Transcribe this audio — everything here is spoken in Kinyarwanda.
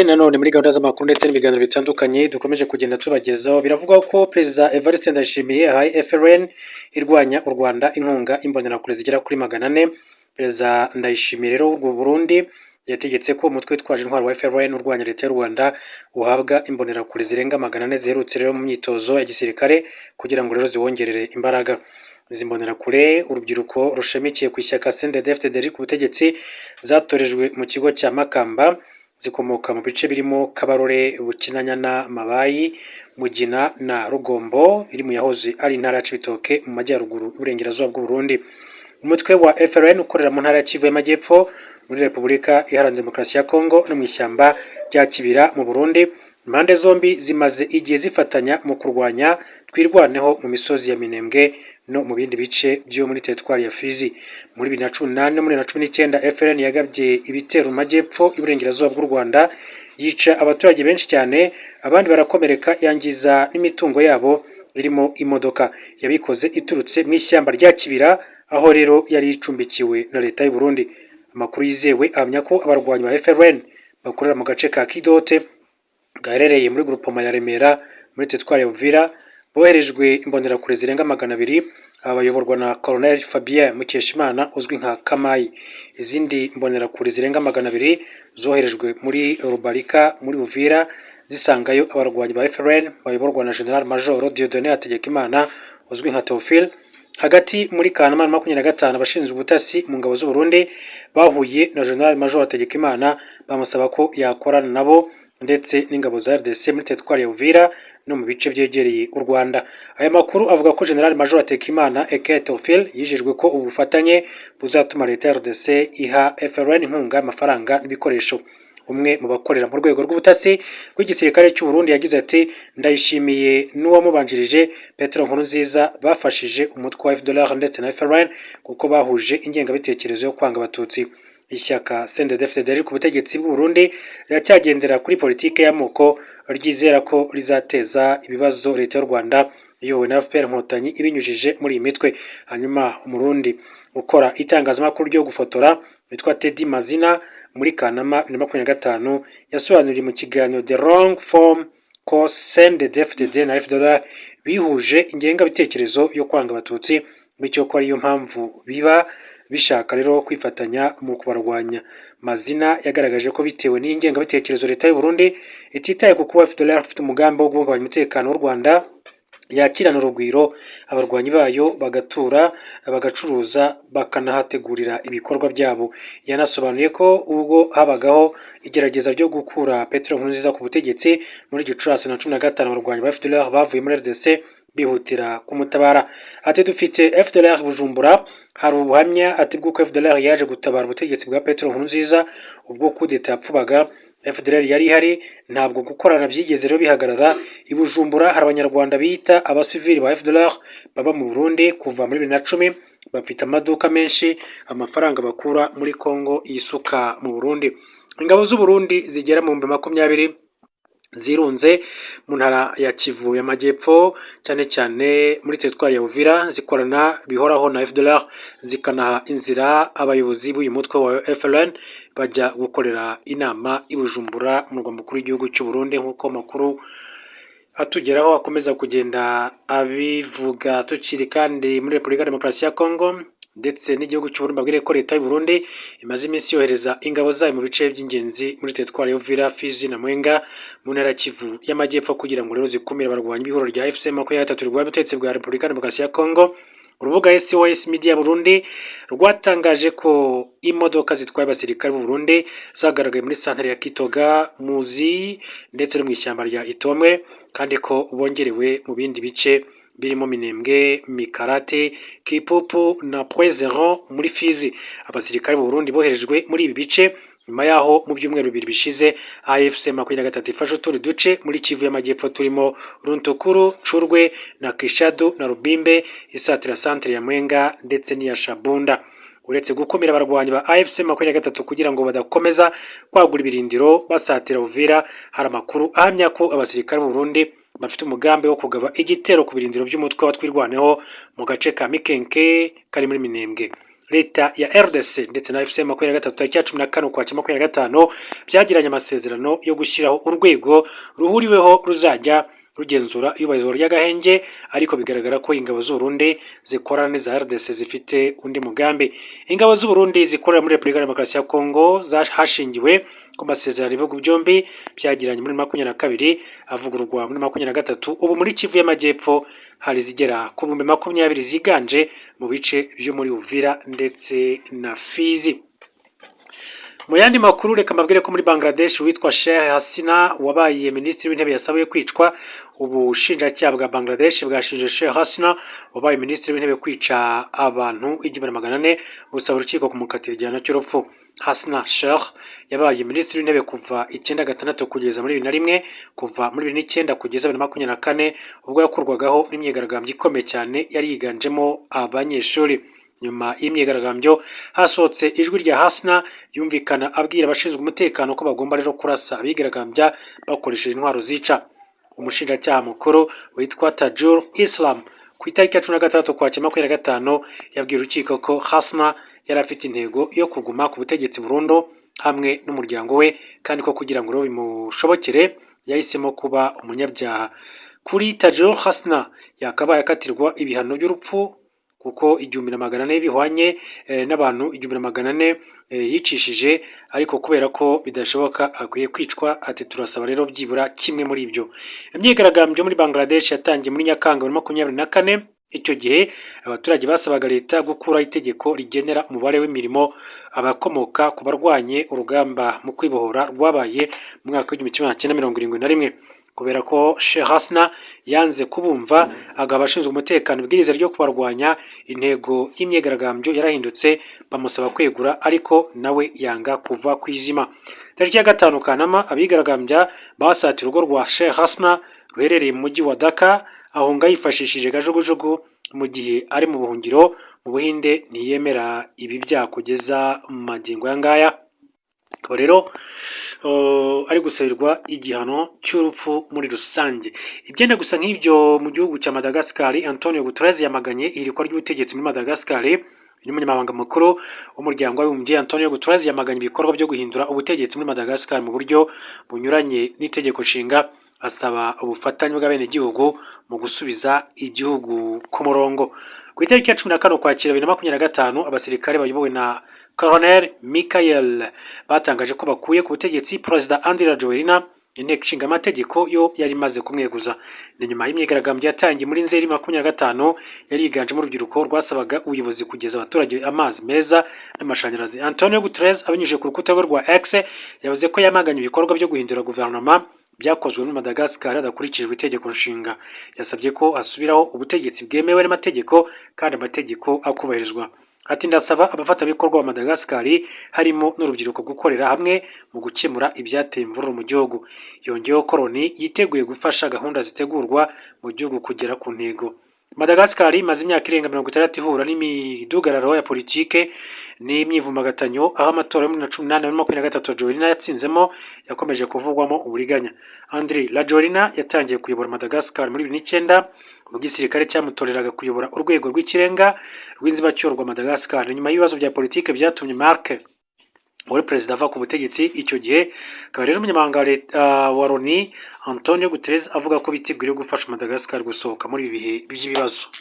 Nanone muri gahunda z'amakuru ndetse n'ibiganiro bitandukanye dukomeje kugenda tubagezaho biravugwa ko Perezida Evariste Ndayishimiye yahaye FLN irwanya u Rwanda inkunga imbonerakure zigera kuri 400. Perezida Ndayishimiye rero w'u Burundi yategetse ko umutwe witwaje intwaro wa FLN urwanya leta y'u Rwanda uhabwa imbonerakure zirenga 400 ziherutse rero mu myitozo ya gisirikare kugira ngo rero ziwongerere imbaraga. Izi mbonerakure urubyiruko rushamikiye ku ishyaka CNDD-FDD ku butegetsi zatorejwe mu kigo cya Makamba zikomoka mu bice birimo Kabarore, Bukinanyana, Mabayi, Mugina na Rugombo iri mu yahoze ari intara ya Cibitoke mu majyaruguru y'uburengerazuba bw'u Burundi. Umutwe wa FLN ukorera mu ntara ya Kivu y'Amajyepfo muri Repubulika Iharanira Demokarasi ya Kongo no mu ishyamba rya Kibira mu Burundi. Impande zombi zimaze igihe zifatanya mu kurwanya twirwaneho mu misozi ya Minembwe no mu bindi bice byo muri teritwari ya Fizi. Muri 2018 no muri 2019 FLN yagabye ibitero mu majyepfo y'uburengerazuba bw'u Rwanda yica abaturage benshi cyane, abandi barakomereka, yangiza n'imitungo yabo irimo imodoka. Yabikoze iturutse mu ishyamba rya Kibira aho rero yari icumbikiwe na leta y'u Burundi. Amakuru yizewe ahamya ko abarwanyi ba FLN bakorera mu gace ka Kidote gaherereye muri groupement ya Remera muri teritwari ya Uvira boherejwe imbonerakure zirenga 200 abayoborwa na Colonel Fabien Mukeshimana uzwi nka Kamayi. Izindi mbonerakure zirenga 200 zoherejwe muri Rubarika muri Uvira zisangayo abarwanyi ba FLN bayoborwa na General Major Dieudonné Hategekimana uzwi nka Theophile. Hagati muri Kanama 2025 abashinzwe ubutasi mu ngabo z'u Burundi bahuye na General Major Hategekimana bamusaba ko yakorana nabo ndetse n'ingabo za RDC muri teritwari ya Uvira no mu bice byegereye u Rwanda. Aya makuru avuga ko General Major Hategekimana aka Theophile yijejwe ko ubufatanye buzatuma leta ya RDC iha FLN inkunga y'amafaranga n'ibikoresho. Umwe mu bakorera mu rwego rw'ubutasi rw'igisirikare cy'u Burundi yagize ati ndayishimiye n'uwamubanjirije Petero Nkurunziza bafashije umutwe wa FDLR ndetse na FLN kuko bahuje ingengabitekerezo yo kwanga abatutsi. Ishyaka CNDD-FDD ku butegetsi bw'u Burundi riracyagendera kuri politike y'amoko ryizera ko rizateza ibibazo leta y'u Rwanda iyobowe na FPR Inkotanyi ibinyujije muri iyi mitwe. Hanyuma umurundi ukora itangazamakuru ryo gufotora witwa Teddy Mazina muri Kanama 2025 yasobanuriye mu kiganiro The Long Form ko CNDD-FDD na FDLR bihuje ingengabitekerezo yo kwanga abatutsi, bityo ko ariyo mpamvu biba bishaka rero kwifatanya mu kubarwanya. Mazina yagaragaje ko bitewe n'ingengabitekerezo leta y'u Burundi ititaye ku kuba FDLR afite umugambi wo guhungabanya umutekano w'u Rwanda yakirana urugwiro abarwanyi bayo bagatura bagacuruza bakanahategurira ibikorwa byabo. Yanasobanuye ko ubwo habagaho igerageza ryo gukura Petero Nkurunziza ku butegetsi muri Gicurasi na 2015 abarwanyi ba FDLR bavuye muri RDC bihutira kumutabara. Ati dufite FDLR Bujumbura, hari ubuhamya ati bw'uko FDLR yaje gutabara ubutegetsi bwa Petero Nkurunziza ubwo kudeta yapfubaga. FDLR yari ihari, ntabwo gukorana byigeze rero bihagarara. I Bujumbura hari abanyarwanda bita abasivili ba FDLR baba mu Burundi kuva muri 2010 bafite amaduka menshi, amafaranga bakura muri Kongo yisuka mu Burundi. Ingabo z'u Burundi zigera mu 20 zirunze mu ntara ya Kivu y'Amajyepfo cyane cyane muri teritwari ya Uvira zikorana bihoraho na FDLR zikanaha inzira abayobozi b'uyu mutwe wa FLN bajya gukorera inama i Bujumbura mu murwa mukuru w'igihugu cy'u Burundi. nk'uko makuru atugeraho akomeza kugenda abivuga. Tukiri kandi muri Repubulika Demokarasi ya Kongo ndetse n'igihugu cy'u Burundi babwire ko leta y'u Burundi imaze iminsi yohereza ingabo zayo mu bice by'ingenzi muri teritwari ya Uvira, Fizi na Mwenga mu ntara ya Kivu y'Amajyepfo kugira ngo rero zikumire abarwanyi b'ihuriro rya FC23 rwa butegetsi bwa Repubulika Demokarasi ya Kongo. Urubuga SOS Media Burundi rwatangaje ko imodoka zitwaye abasirikare b'u Burundi zagaragaye muri santere ya Kitoga, Muzi ndetse no mu ishyamba rya Itomwe, kandi ko bongerewe mu bindi bice birimo Minembwe, Mikarate, Kipupu na Poezero muri Fizi. Abasirikare b'u Burundi boherejwe muri ibi bice nyuma yaho mu byumweru 2 bishize AFC 23 ifashe utundi duce muri Kivu y'Amajyepfo turimo Runtukuru, Curwe na Kishadu na Rubimbe, isatira santere ya Mwenga ndetse n'iya Shabunda. Uretse gukomera abarwanyi ba AFC 23 kugira ngo badakomeza kwagura ibirindiro basatira Uvira, hari amakuru ahamya ko abasirikare b'u Burundi bafite umugambi wo kugaba igitero ku birindiro by'umutwe watwirwaneho mu gace ka Mikenke kari muri Minembwe. leta ya RDC ndetse na FCM 23 tariki ya 14 Ukwakira 2025 byagiranye amasezerano yo gushyiraho urwego ruhuriweho ruzajya rugenzura iyubahirizwa ry'agahenge, ariko bigaragara ko ingabo z'u Burundi zikorana n'iza RDC zifite undi mugambi. Ingabo z'u Burundi zikorera muri Repubulika ya Demokarasi ya Kongo hashingiwe ku masezerano ibihugu byombi byagiranye muri 2022 avugururwa muri 2023. Ubu muri Kivu y'Amajyepfo hari zigera ku 20 ziganje mu bice byo muri Uvira ndetse na Fizi. Mu yandi makuru reka mbabwire ko muri Bangladesh witwa Sheikh Hasina wabaye minisitiri w'intebe yasabiye kwicwa. Ubushinjacyaha bwa Bangladesh bwashinje Sheikh Hasina wabaye minisitiri w'intebe kwica abantu 1400 busaba urukiko kumukatira igihano cy'urupfu. Hasina Sheikh yabaye minisitiri w'intebe kuva 1996 kugeza muri 2001, kuva muri 2009 kugeza 2024 ubwo yakurwagaho n'imyigaragambyo ikomeye cyane yari yiganjemo abanyeshuri. Nyuma y'imyigaragambyo hasohotse ijwi rya Hasina yumvikana abwira abashinzwe umutekano ko bagomba rero kurasa abigaragambya bakoresheje intwaro zica. Umushinjacyaha mukuru witwa Tajul Islam ku itariki ya 16 Ukwakira 2025 yabwiye urukiko ko Hasina yari afite intego yo kuguma ku butegetsi burundu hamwe n'umuryango we, kandi ko kugira ngo bimushobokere yahisemo kuba umunyabyaha. Kuri Tajul Hasina yakabaye akatirwa ibihano by'urupfu kuko 1400 bihwanye n'abantu 1400 yicishije, ariko kubera ko bidashoboka akwiye kwicwa. Ati turasaba rero byibura kimwe muri ibyo. Imyigaragambyo muri Bangladesh yatangiye muri Nyakanga 2024. Icyo gihe abaturage basabaga leta gukura itegeko rigenera umubare w'imirimo abakomoka ku barwanye urugamba mu kwibohora rwabaye mu mwaka wa 1971. Kubera ko Sheikh Hasina yanze kubumva agaba ashinzwe umutekano ibwiriza ryo kubarwanya, intego y'imyigaragambyo yarahindutse bamusaba kwegura, ariko nawe yanga kuva kwizima. Tariki ya 5 Kanama abigaragambya basatira urugo rwa Sheikh Hasina ruherereye mu mujyi wa Dhaka, ahunga yifashishije gajugujugu mu gihe ari mu buhungiro mu Buhinde. Ntiyemera ibi byaha kugeza magingo yangaya, akaba rero ari gusabirwa igihano cy'urupfu muri rusange. Ibyenda gusa nk'ibyo mu gihugu cya Madagascar, Antonio Guterres yamaganye irikwa ry'ubutegetsi muri Madagascar. Umunyamabanga mukuru w'umuryango w'abibumbye Antonio Guterres yamaganye ibikorwa byo guhindura ubutegetsi muri Madagascar mu buryo bunyuranye n'itegeko nshinga, asaba ubufatanye bw'abenegihugu mu gusubiza igihugu ku murongo. Ku itariki ya 14 Ukwakira 2025 abasirikare bayobowe na Colonel Michael batangaje ko bakuye ku butegetsi Perezida Andry Rajoelina. Inteko ishinga amategeko yo yari imaze kumweguza. Ni nyuma y'imyigaragambyo yatangiye muri Nzeri 2025 yari yiganjemo urubyiruko rwasabaga ubuyobozi kugeza abaturage amazi meza n'amashanyarazi. Antonio Guterres abinyujije ku rukuta rwe rwa X yavuze ko yamaganye ibikorwa byo guhindura guverinoma byakozwe muri Madagascar hadakurikijwe itegeko nshinga. Yasabye ko asubiraho ubutegetsi bwemewe n'amategeko kandi amategeko akubahirizwa. Ati ndasaba abafatanyabikorwa ba Madagascar harimo n'urubyiruko gukorera hamwe mu gukemura ibyateye imvururu mu gihugu. Yongeyeho ko Loni yiteguye gufasha gahunda zitegurwa mu gihugu kugera ku ntego. Madagascar imaze imyaka irenga 60 ihura n'imidugararo ya politike n'imyivumbagatanyo, aho amatora ya 2018 na 2023 Rajoelina yatsinzemo yakomeje kuvugwamo uburiganya. Andry Rajoelina yatangiye kuyobora Madagascar muri 2009 mu gisirikare cyamutoreraga kuyobora urwego rw'ikirenga rw'inzibacyuho rwa Madagascar. Nyuma y'ibibazo bya politike byatumye Marc wari perezida ava ku butegetsi icyo gihe, akaba rero umunyamabanga wa Loni Antonio Guterres avuga ko biteguriye gufasha Madagascar gusohoka muri ibi bihe by'ibibazo.